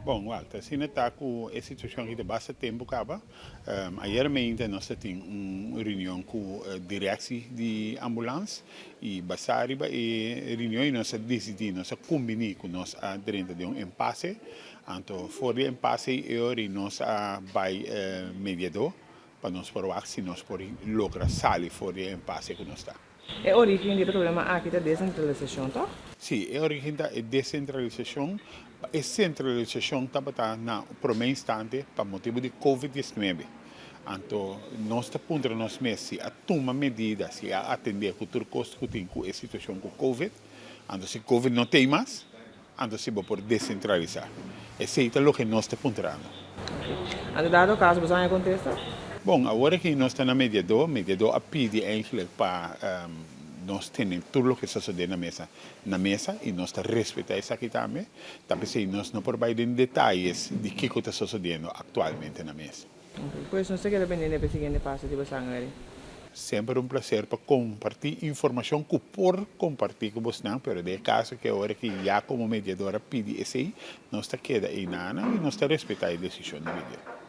Bom, Walter, se está com a situação que de bastante tempo acaba, ayer mesmo nós tínhamos uma reunião com a direção de ambulância e basari ba e reunião e nós decidimos combinar com nós a dentro de impasse, então fora impasse e nós vai mediador para nós provar se nós podemos lograr sair fora impasse que nós está. É a origem do problema aqui da descentralização, tá? Sim, a origem da descentralização. A centralização está na primeiro instante para motivo de Covid-19. Então, nós estamos nós meses a tomar medidas e a atender o custo que tem com a situação com Covid. Então, se Covid não tem mais, então se vai por descentralizar. Esse é o que nós estamos trazendo. Okay. Dado caso, você contesta? Bom, agora que nós estamos no mediador a pedir eigenlijk para nós temos tudo o que está sucedendo na mesa e nós respeitamos isso aqui também. Também nós não providemos detalhes de que está sucedendo atualmente na mesa. Okay. Pois não sei que depende do seguinte passo de você agora. Sempre um prazer para compartilhar informação que por compartilhar com você, mas de caso que agora que já como mediadora pede esse, nós está queda aí nada e nós está respeitando a decisão do mediador.